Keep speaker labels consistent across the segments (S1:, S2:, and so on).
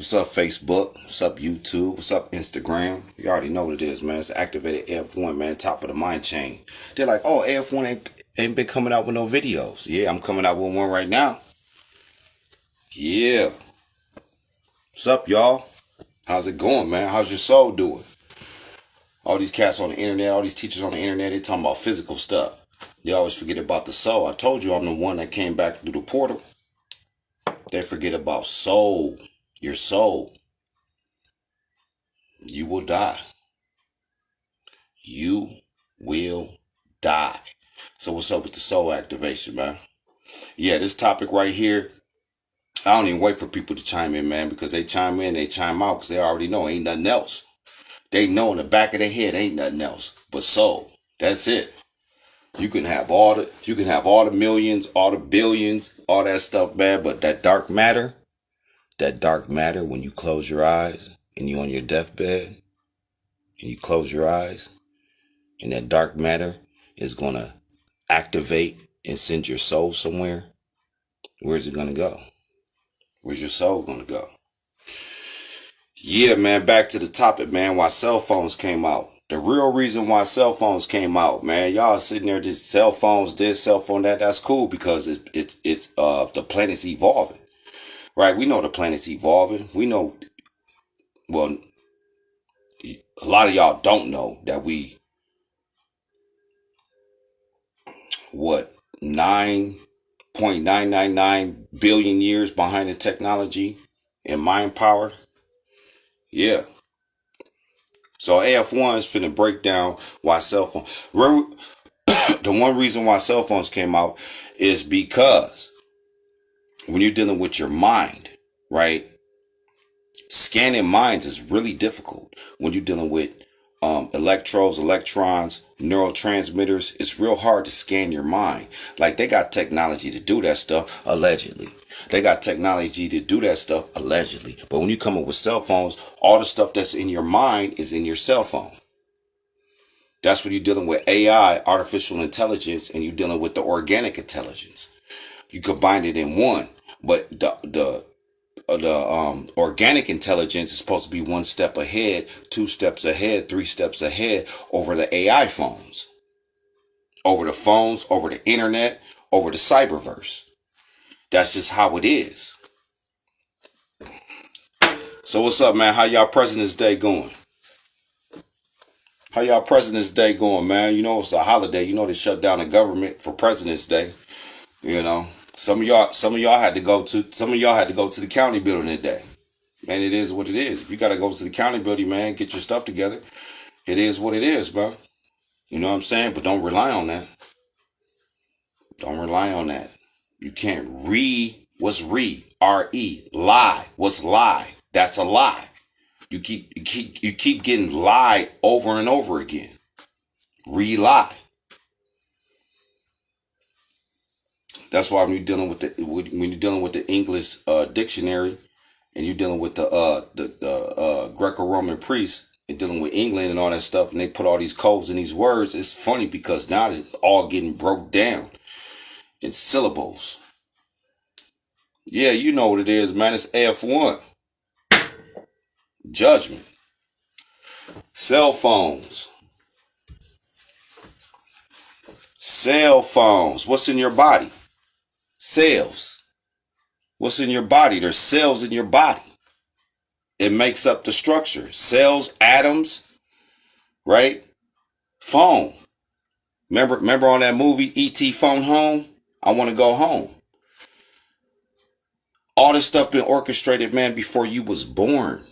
S1: What's up, Facebook? What's up, YouTube? What's up, Instagram? You already know what it is, man. It's the activated AF1, man. Top of the mind chain. They're like, oh, AF1 ain't been coming out with no videos. Yeah, I'm coming out with one right now. Yeah. What's up, y'all? How's it going, man? How's your soul doing? All these cats on the internet, all these teachers on the internet, they talking about physical stuff. They always forget about the soul. I told you I'm the one that came back through the portal. They forget about soul. Your soul. You will die. You will die. So what's up with the soul activation, man? Yeah, this topic right here, I don't even wait for people to chime in, man, because they chime in, they chime out, because they already know ain't nothing else. They know in the back of their head ain't nothing else but soul. That's it. You can have all the millions, all the billions, all that stuff, man, but that dark matter, when you close your eyes and you on your deathbed and you close your eyes, and that dark matter is going to activate and send your soul somewhere. Where's it going to go? Where's your soul going to go? Yeah, man, back to the topic, man, why cell phones came out. The real reason why cell phones came out, man, y'all sitting there just cell phones, this, cell phone, that, that's cool because it's the planet's evolving. Right? We know the planet's evolving. We know, well, a lot of y'all don't know that 9.999 billion years behind the technology and mind power. Yeah. So AF1 is finna break down why cell phones. The one reason why cell phones came out is because when you're dealing with your mind, right? Scanning minds is really difficult when you're dealing with electrodes, electrons, neurotransmitters. It's real hard to scan your mind. Like, they got technology to do that stuff, allegedly. They got technology to do that stuff, allegedly. But when you come up with cell phones, all the stuff that's in your mind is in your cell phone. That's when you're dealing with AI, artificial intelligence, and you're dealing with the organic intelligence. You combine it in one, but the organic intelligence is supposed to be one step ahead, 2 steps ahead, 3 steps ahead over the AI phones, over the internet, over the cyberverse. That's just how it is. So what's up, man? How y'all President's Day going? How y'all President's Day going, man? You know, it's a holiday. You know, they shut down the government for President's Day. You know, some of y'all had to go to the county building today. Man, it is what it is. If you got to go to the county building, man, get your stuff together. It is what it is, bro. You know what I'm saying? But don't rely on that. Don't rely on that. You can't R-E, lie. What's lie? That's a lie. You keep getting lied over and over again. Re-lie. That's why when you're dealing with the English dictionary, and you're dealing with the Greco-Roman priests and dealing with England and all that stuff, and they put all these codes in these words, it's funny because now it's all getting broke down in syllables. Yeah, you know what it is, man. It's AF1. Judgment. Cell phones. Cell phones. What's in your body? Cells. What's in your body? There's cells in your body. It makes up the structure. Cells, atoms, right? Phone. Remember on that movie, E.T. Phone Home? I want to go home. All this stuff been orchestrated, man, before you was born.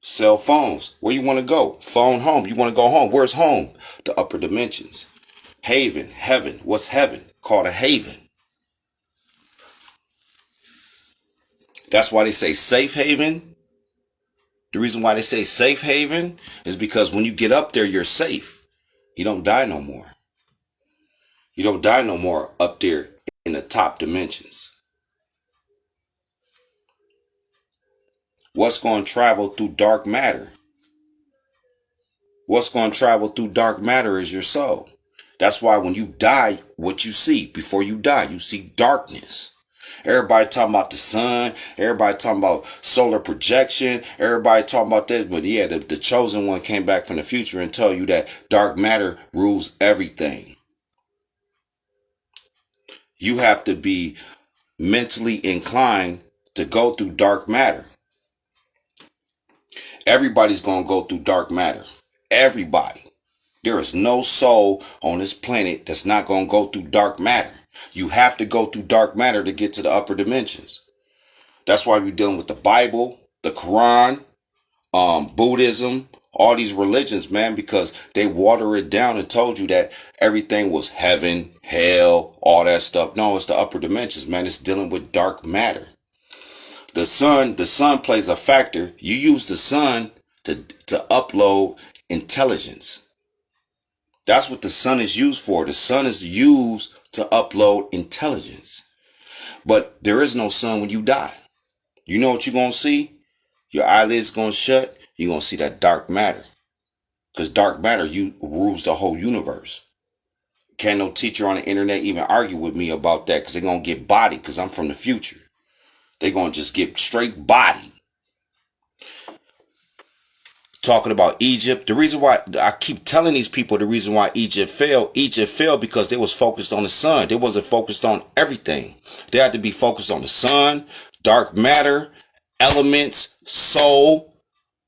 S1: Cell phones. Where you want to go? Phone home. You want to go home. Where's home? The upper dimensions. Haven. Heaven. What's heaven? Called a haven. That's why they say safe haven. The reason why they say safe haven is because when you get up there, you're safe. You don't die no more. You don't die no more up there in the top dimensions. What's going to travel through dark matter? What's going to travel through dark matter is your soul. That's why when you die, what you see before you die, you see darkness. Everybody talking about the sun. Everybody talking about solar projection. Everybody talking about that. But yeah, the chosen one came back from the future and told you that dark matter rules everything. You have to be mentally inclined to go through dark matter. Everybody's going to go through dark matter. Everybody. There is no soul on this planet that's not going to go through dark matter. You have to go through dark matter to get to the upper dimensions. That's why we're dealing with the Bible, the Quran, Buddhism, all these religions, man, because they water it down and told you that everything was heaven, hell, all that stuff. No, it's the upper dimensions, man. It's dealing with dark matter. The sun plays a factor. You use the sun to upload intelligence. That's what the sun is used for. The sun is used to upload intelligence. But there is no sun when you die. You know what you're going to see? Your eyelids going to shut. You're going to see that dark matter. Because dark matter rules the whole universe. Can't no teacher on the internet even argue with me about that because they're going to get bodied because I'm from the future. They're going to just get straight bodied. Talking about Egypt. The reason why I keep telling these people the reason why Egypt fell because they was focused on the sun. They wasn't focused on everything. They had to be focused on the sun, dark matter, elements, soul,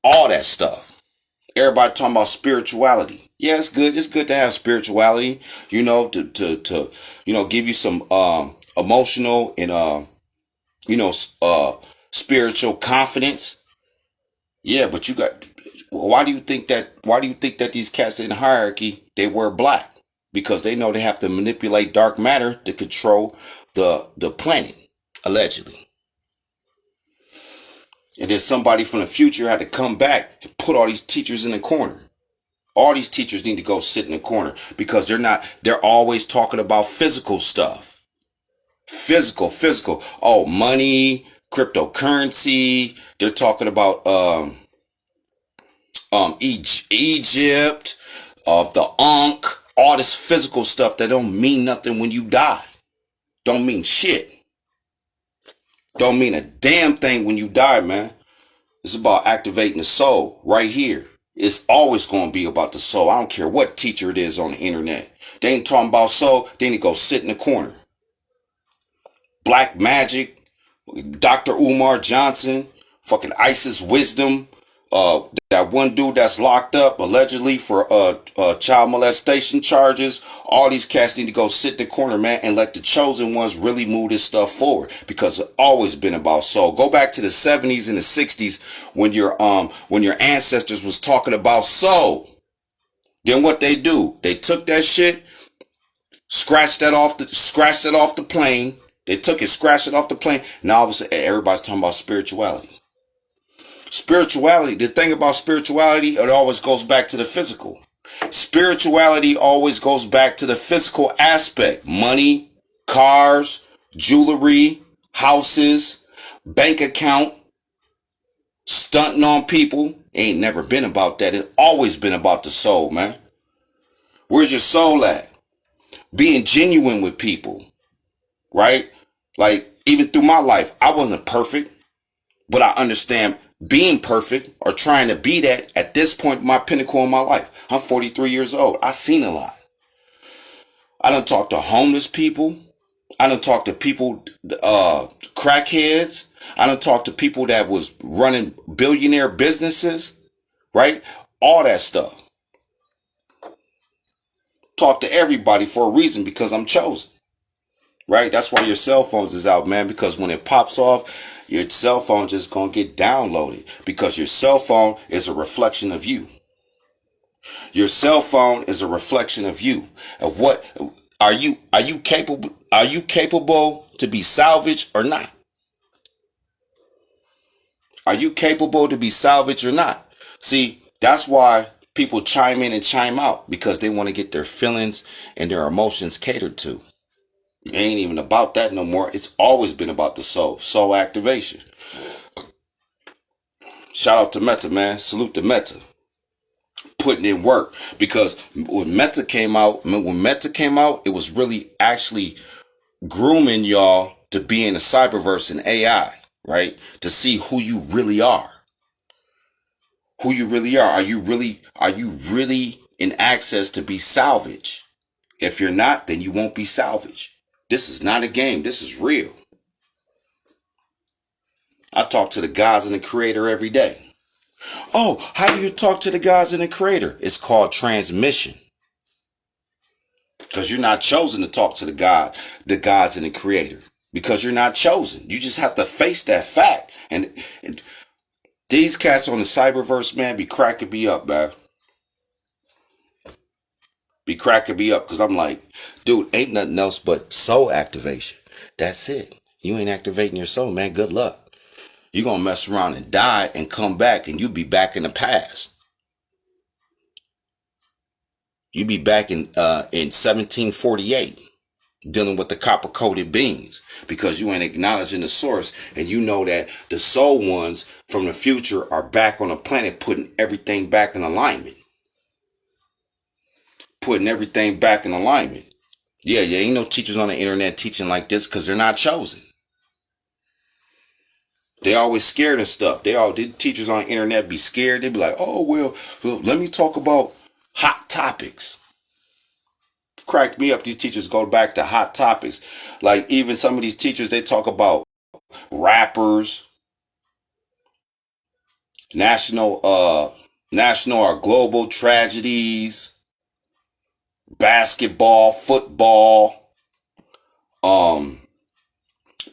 S1: all that stuff. Everybody talking about spirituality. Yeah, it's good. It's good to have spirituality, you know, to give you some emotional and spiritual confidence. Yeah, but why do you think that these cats in hierarchy, they wear black? Because they know they have to manipulate dark matter to control the planet, allegedly. And then somebody from the future had to come back and put all these teachers in the corner. All these teachers need to go sit in the corner because they're always talking about physical stuff. Physical. Oh, money, cryptocurrency. They're talking about Egypt, the Ankh, all this physical stuff that don't mean nothing when you die. Don't mean shit. Don't mean a damn thing when you die, man. It's about activating the soul right here. It's always going to be about the soul. I don't care what teacher it is on the internet. They ain't talking about soul. They need to go sit in the corner. Black Magic, Dr. Umar Johnson, fucking Isis Wisdom, that one dude that's locked up allegedly for child molestation charges. All these cats need to go sit in the corner, man, and let the chosen ones really move this stuff forward because it's always been about soul. Go back to the 70s and the 60s when your ancestors was talking about soul. Then what they do? They took that shit, scratched it off the plane. They took it, scratched it off the plane. Now all of a sudden everybody's talking about spirituality. Spirituality, the thing about spirituality, it always goes back to the physical. Spirituality always goes back to the physical aspect. Money, cars, jewelry, houses, bank account, stunting on people. It ain't never been about that. It's always been about the soul, man. Where's your soul at? Being genuine with people, right? Like, even through my life, I wasn't perfect, but I understand being perfect or trying to be that at this point, my pinnacle in my life. I'm 43 years old. I've seen a lot. I done talked to homeless people. I done talked to people, crackheads. I done talked to people that was running billionaire businesses, right? All that stuff. Talk to everybody for a reason because I'm chosen. Right? That's why your cell phones is out, man, because when it pops off, your cell phone just gonna get downloaded because your cell phone is a reflection of you. Your cell phone is a reflection of you. Of what are you capable to be salvaged or not? Are you capable to be salvaged or not? See, that's why people chime in and chime out because they want to get their feelings and their emotions catered to. It ain't even about that no more. It's always been about the soul activation. Shout out to Meta, man. Salute to Meta. Putting in work because when Meta came out, it was really actually grooming y'all to be in the cyberverse and AI, right? To see who you really are. Who you really are. Are you really in access to be salvaged? If you're not, then you won't be salvaged. This is not a game. This is real. I talk to the gods and the creator every day. Oh, how do you talk to the gods and the creator? It's called transmission. Because you're not chosen to talk to the gods and the creator. Because you're not chosen. You just have to face that fact. And these cats on the cyberverse, man, be cracking me up, man. Be cracking me up because I'm like, dude, ain't nothing else but soul activation. That's it. You ain't activating your soul, man. Good luck. You're going to mess around and die and come back and you be back in the past. You be back in 1748 dealing with the copper-coated beans because you ain't acknowledging the source, and you know that the soul ones from the future are back on the planet putting everything back in alignment. Putting everything back in alignment. Yeah, ain't no teachers on the internet teaching like this because they're not chosen. They always scared of stuff. The teachers on the internet be scared. They be like, oh, well, let me talk about hot topics. Cracked me up. These teachers go back to hot topics. Like even some of these teachers, they talk about rappers, national or global tragedies, basketball, football,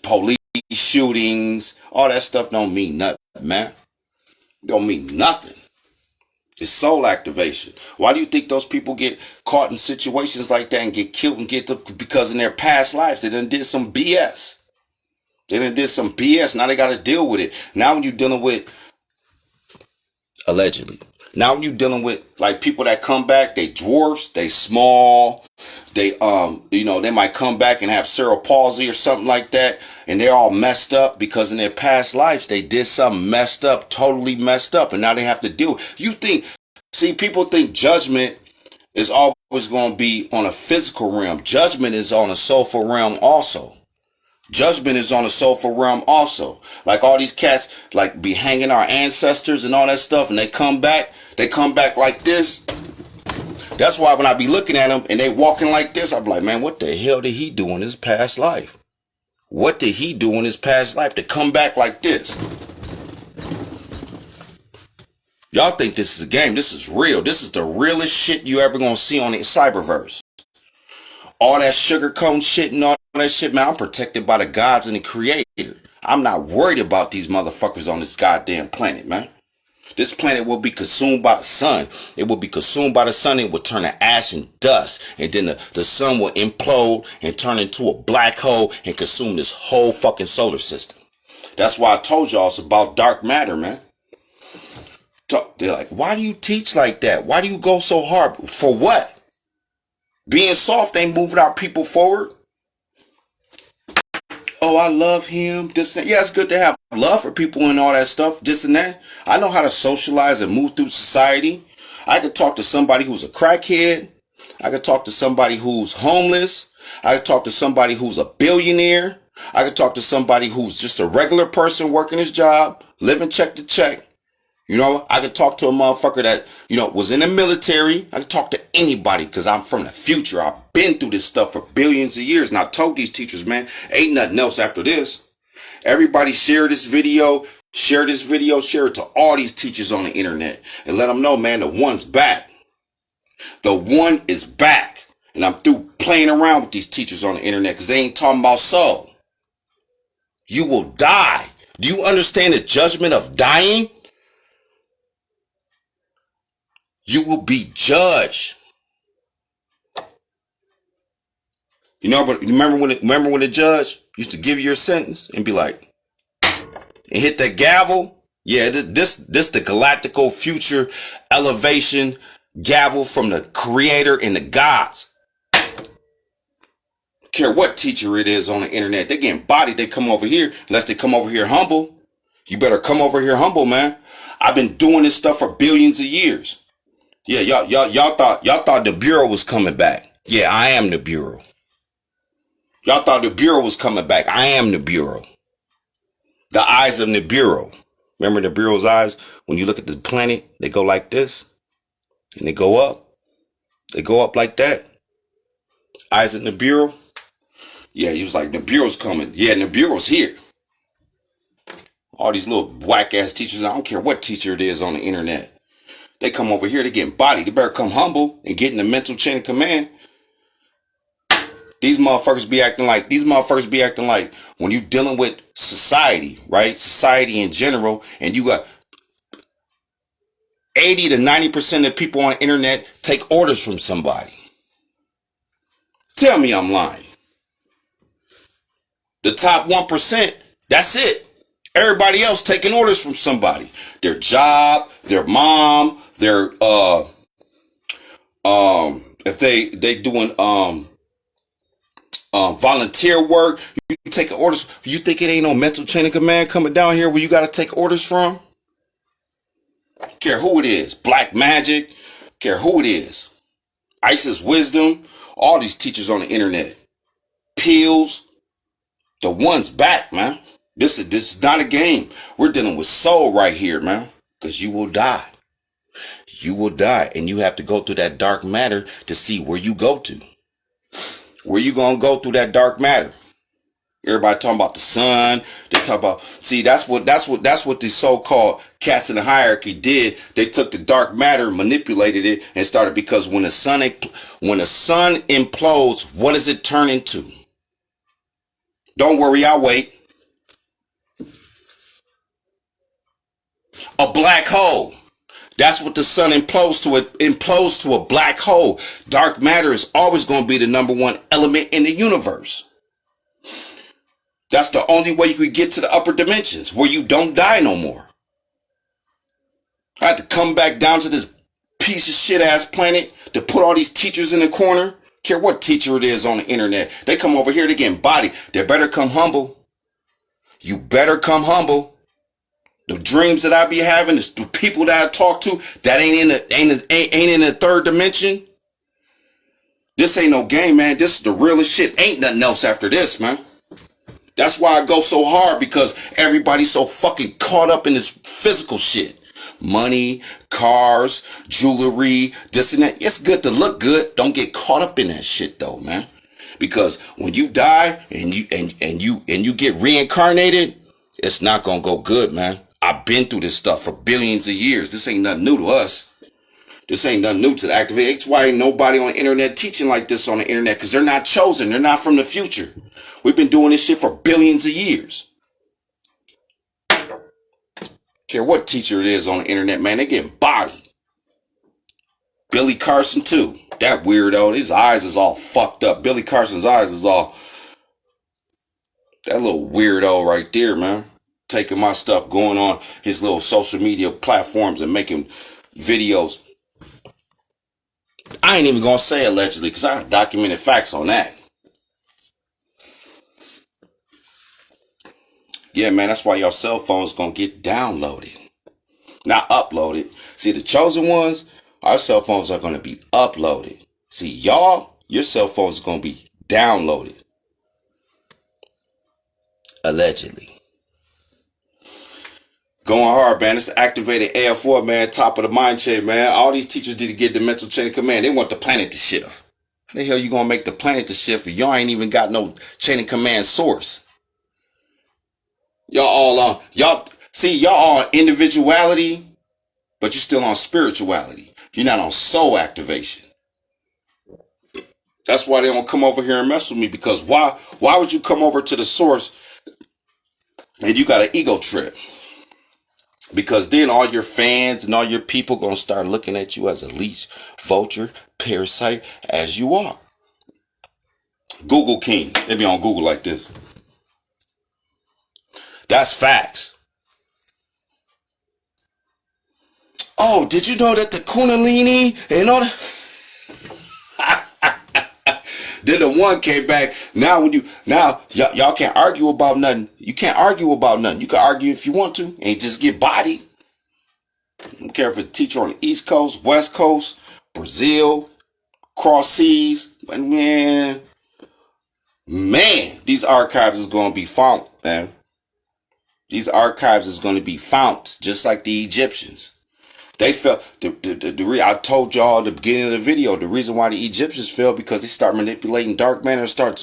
S1: police shootings. All that stuff don't mean nothing, man. Don't mean nothing. It's soul activation. Why do you think those people get caught in situations like that and get killed and because in their past lives they done did some BS. Now they got to deal with it. Now when you're dealing with, allegedly, now when you're dealing with like people that come back, they dwarfs, they small, they they might come back and have cerebral palsy or something like that, and they're all messed up because in their past lives they did something messed up, totally messed up, and now they have to deal. People think judgment is always going to be on a physical realm. Judgment is on a soulful realm also. Like all these cats like be hanging our ancestors and all that stuff, and they come back like this. That's why when I be looking at them and they walking like this, I be like, man, what the hell did he do in his past life? What did he do in his past life to come back like this? Y'all think this is a game. This is real. This is the realest shit you ever gonna see on the cyberverse. All that sugarcoating shit and all that shit, man, I'm protected by the gods and the creator. I'm not worried about these motherfuckers on this goddamn planet, man. This planet will be consumed by the sun. It will be consumed by the sun. It will turn to ash and dust. And then the sun will implode and turn into a black hole and consume this whole fucking solar system. That's why I told y'all it's about dark matter, man. They're like, why do you teach like that? Why do you go so hard? For what? Being soft ain't moving our people forward. Oh, I love him. This and that. Yeah, it's good to have love for people and all that stuff. This and that. I know how to socialize and move through society. I could talk to somebody who's a crackhead. I could talk to somebody who's homeless. I could talk to somebody who's a billionaire. I could talk to somebody who's just a regular person working his job, living check to check. I could talk to a motherfucker that, was in the military. I could talk to anybody because I'm from the future. I've been through this stuff for billions of years. And I told these teachers, man, ain't nothing else after this. Everybody share this video, share it to all these teachers on the internet and let them know, man, the one's back. The one is back. And I'm through playing around with these teachers on the internet because they ain't talking about soul. You will die. Do you understand the judgment of dying? You will be judged. But remember when the judge used to give you your sentence and be like, and hit that gavel? Yeah, this the galactical future elevation gavel from the creator and the gods. Care what teacher it is on the internet, they getting bodied. They come over here unless they come over here humble. You better come over here humble, man. I've been doing this stuff for billions of years. Yeah, y'all thought the Bureau was coming back. Yeah, I am the Bureau. Y'all thought the Bureau was coming back. I am the Bureau. The eyes of the Bureau. Remember the Bureau's eyes? When you look at the planet, they go like this. And they go up. They go up like that. Eyes in the Bureau. Yeah, he was like, the Bureau's coming. Yeah, and the Bureau's here. All these little whack ass teachers, I don't care what teacher it is on the internet. They come over here, they getting bodied. They better come humble and get in the mental chain of command. These motherfuckers be acting like when you dealing with society, right? Society in general, and you got 80 to 90% of people on the internet take orders from somebody. Tell me I'm lying. The top 1%, that's it. Everybody else taking orders from somebody. Their job, their mom, their if they doing volunteer work, you taking orders. You think it ain't no mental chain of command coming down here where you gotta take orders from? Care who it is. Black Magic, care who it is. Isis Wisdom, all these teachers on the internet. Pills, the one's back, man. This is not a game. We're dealing with soul right here, man. Because you will die. You will die. And you have to go through that dark matter to see where you go to. Where you gonna go through that dark matter? Everybody talking about the sun. They talk about, see, that's what the so-called cats in the hierarchy did. They took the dark matter, manipulated it, and started, because when the sun implodes, what does it turn into? Don't worry, I'll wait. A black hole. That's what the sun implodes to. It implodes to a black hole. Dark matter is always going to be the number one element in the universe. That's the only way you could get to the upper dimensions, where you don't die no more. I had to come back down to this piece of shit ass planet to put all these teachers in the corner. Care what teacher it is on the internet. They come over here, they getting bodied. They better come humble. You better come humble. The dreams that I be having, the people that I talk to, that ain't in the third dimension. This ain't no game, man. This is the realest shit. Ain't nothing else after this, man. That's why I go so hard, because everybody's so fucking caught up in this physical shit. Money, cars, jewelry, this and that. It's good to look good. Don't get caught up in that shit though, man. Because when you die and you get reincarnated, it's not gonna go good, man. I've been through this stuff for billions of years. This ain't nothing new to us. This ain't nothing new to the activate. That's why ain't nobody on the internet teaching like this on the internet, because they're not chosen. They're not from the future. We've been doing this shit for billions of years. Care what teacher it is on the internet, man. They getting bodied. Billy Carson too. That weirdo. His eyes is all fucked up. Billy Carson's eyes is all... That little weirdo right there, man. Taking my stuff, going on his little social media platforms and making videos. I ain't even gonna say allegedly, because I have documented facts on that. Yeah, man, that's why your cell phone's gonna get downloaded, not uploaded. See, the chosen ones, our cell phones are gonna be uploaded. See, y'all, your cell phones are gonna be downloaded. Allegedly. Going hard, man. It's the activated AF1, man. Top of the mind chain, man. All these teachers need to get the mental chain of command. They want the planet to shift. How the hell you gonna make the planet to shift if y'all ain't even got no chain of command source? Y'all all on, y'all on individuality, but you're still on spirituality. You're not on soul activation. That's why they don't come over here and mess with me, because why would you come over to the source and you got an ego trip? Because then all your fans and all your people gonna start looking at you as a leech, vulture, parasite, as you are. Google King. They be on Google like this. That's facts. Oh, did you know that the Kundalini and all that? Then the one came back. Now y'all can't argue about nothing. You can't argue about nothing. You can argue if you want to and just get bodied. I don't care if it's a teacher on the East Coast, West Coast, Brazil, cross seas. But man, Man, these archives is going to be found, man. These archives is going to be found, just like the Egyptians. They fell. I told y'all at the beginning of the video, the reason why the Egyptians fell because they start manipulating dark matter and start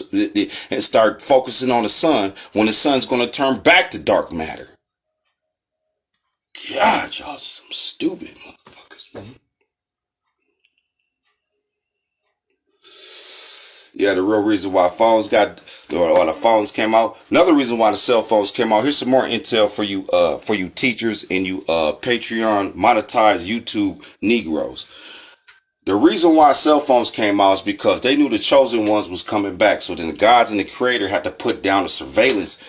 S1: focusing on the sun when the sun's going to turn back to dark matter. God, y'all some stupid motherfuckers, man. Yeah, the real reason why the phones came out. Another reason why the cell phones came out. Here's some more intel for you teachers and you Patreon monetized YouTube Negroes. The reason why cell phones came out is because they knew the chosen ones was coming back. So then the gods and the creator had to put down a surveillance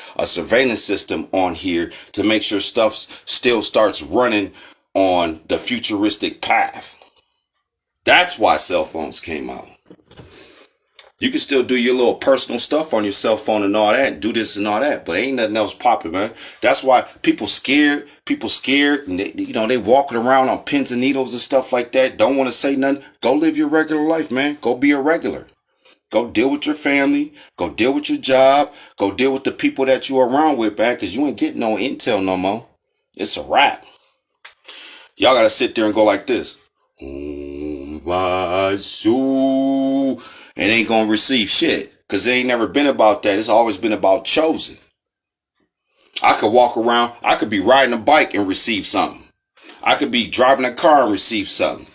S1: system on here to make sure stuff still starts running on the futuristic path. That's why cell phones came out. You can still do your little personal stuff on your cell phone and all that, and do this and all that, but ain't nothing else popping, man. That's why people scared, and they walking around on pins and needles and stuff like that, don't want to say nothing. Go live your regular life, man. Go be a regular. Go deal with your family. Go deal with your job. Go deal with the people that you are around with, man, because you ain't getting no intel no more. It's a wrap. Y'all got to sit there and go like this. My soul. It ain't gonna receive shit because it ain't never been about that. It's always been about chosen. I could walk around, I could be riding a bike and receive something. I could be driving a car and receive something.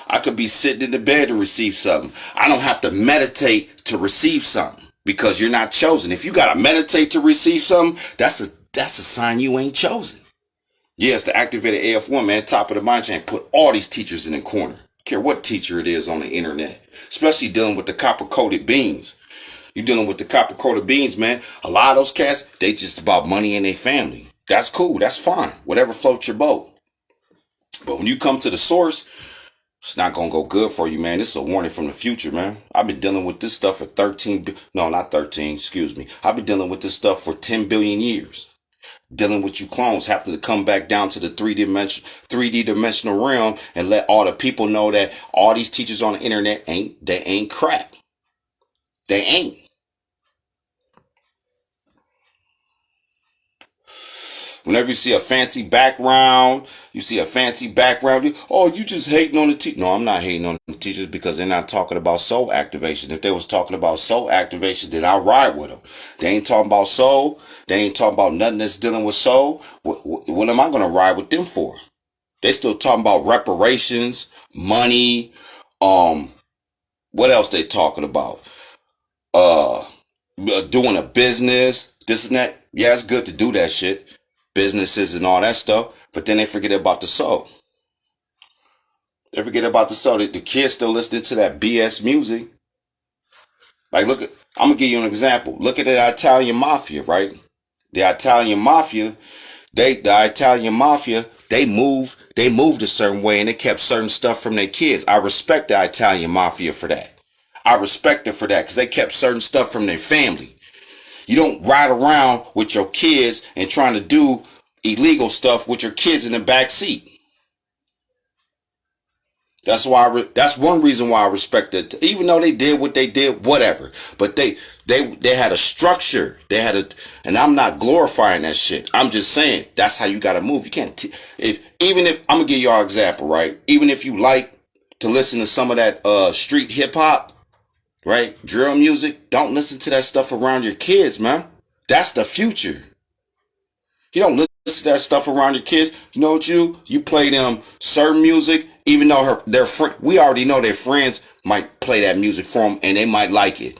S1: I could be sitting in the bed and receive something. I don't have to meditate to receive something because you're not chosen. If you gotta meditate to receive something, that's a sign you ain't chosen. Yes, the activated AF1, man, top of the mind chain, put all these teachers in the corner. Care what teacher it is on the internet, especially dealing with the copper-coated beans. You're dealing with the copper-coated beans, man. A lot of those cats, they just about money and their family. That's cool. That's fine. Whatever floats your boat. But when you come to the source, it's not going to go good for you, man. This is a warning from the future, man. I've been dealing with this stuff for I've been dealing with this stuff for 10 billion years. Dealing with you clones having to come back down to the 3D dimensional realm and let all the people know that all these teachers on the internet ain't crap. They ain't. Whenever you see a fancy background, you just hating on the teacher. No, I'm not hating on the teachers because they're not talking about soul activation. If they was talking about soul activation, then I'll ride with them. They ain't talking about soul. They ain't talking about nothing that's dealing with soul. What am I going to ride with them for? They still talking about reparations, money, what else they talking about? Doing a business, this and that. Yeah, it's good to do that shit. Businesses and all that stuff. But then they forget about the soul. They forget about the soul. The kids still listening to that BS music. Like, I'm going to give you an example. Look at the Italian mafia, right? The Italian mafia, they moved a certain way and they kept certain stuff from their kids. I respect the Italian mafia for that. I respect them for that because they kept certain stuff from their family. You don't ride around with your kids and trying to do illegal stuff with your kids in the back seat. That's one reason why I respect it. Even though they did what they did, whatever. But they had a structure. And I'm not glorifying that shit. I'm just saying that's how you gotta move. You can't even if I'm gonna give y'all an example, right? Even if you like to listen to some of that street hip hop, right? Drill music, don't listen to that stuff around your kids, man. That's the future. You don't listen to that stuff around your kids. You know what you play them certain music, even though their friend, we already know their friends might play that music for them and they might like it.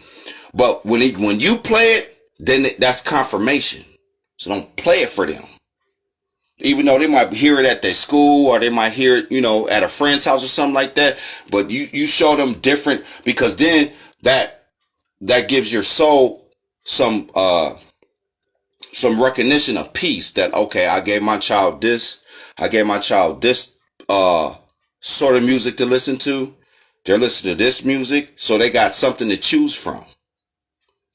S1: But when you play it, then that's confirmation. So don't play it for them. Even though they might hear it at their school or they might hear it, at a friend's house or something like that. But you show them different because then that gives your soul some recognition of peace that, okay, I gave my child this sort of music to listen to. They're listening to this music, so they got something to choose from.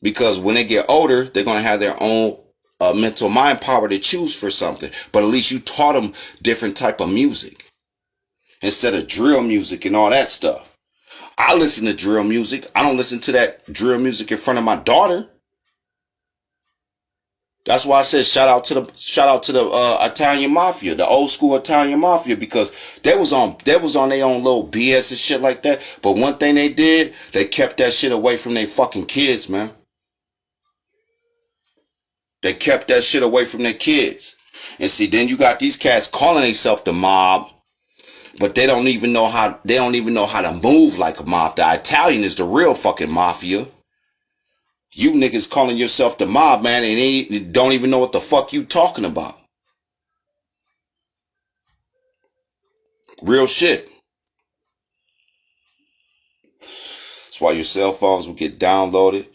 S1: Because when they get older, they're going to have their own mental mind power to choose for something. But at least you taught them different type of music instead of drill music and all that stuff. I listen to drill music. I don't listen to that drill music in front of my daughter That's why I said shout out to the Italian mafia, the old school Italian mafia, because they was on their own little BS and shit like that. But one thing they did, they kept that shit away from their fucking kids, man. They kept that shit away from their kids. And see, then you got these cats calling themselves the mob, but they don't even know how to move like a mob. The Italian is the real fucking mafia. You niggas calling yourself the mob, man, and they don't even know what the fuck you talking about. Real shit. That's why your cell phones will get downloaded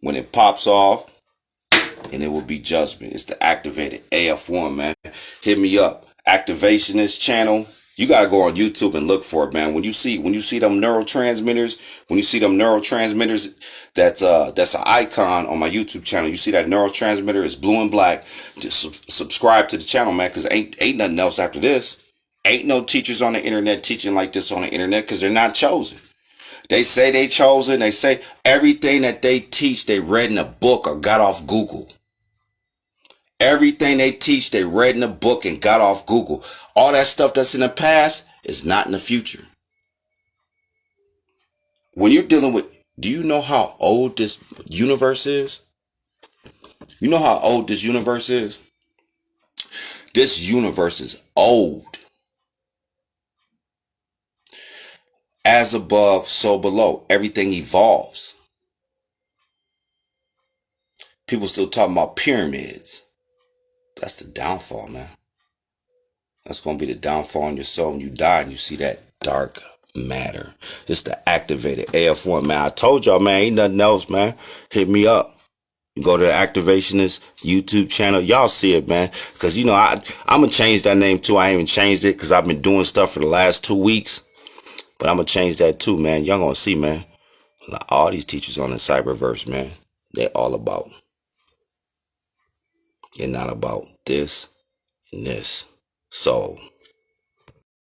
S1: when it pops off, and it will be judgment. It's the activated AF1, man. Hit me up. Activationist channel. You gotta go on YouTube and look for it, man. When you see them neurotransmitters, that's an icon on my YouTube channel. You see that neurotransmitter is blue and black. Just subscribe to the channel, man, because ain't nothing else after this. Ain't no teachers on the internet teaching like this on the internet, because they're not chosen. They say they chosen. They say everything that they teach, they read in a book or got off Google. Everything they teach, they read in a book and got off Google. All that stuff that's in the past is not in the future. When you're dealing with, do you know how old this universe is? You know how old this universe is? This universe is old. As above, so below. Everything evolves. People still talking about pyramids. That's the downfall, man. That's going to be the downfall in your soul when you die and you see that dark matter. It's the activated AF1, man. I told y'all, man, ain't nothing else, man. Hit me up. You go to the Activationist YouTube channel. Y'all see it, man. Because, you know, I'm going to change that name, too. I ain't even changed it because I've been doing stuff for the last 2 weeks. But I'm going to change that, too, man. Y'all going to see, man. All these teachers on the cyberverse, man, they're all about. They're not about this and this. So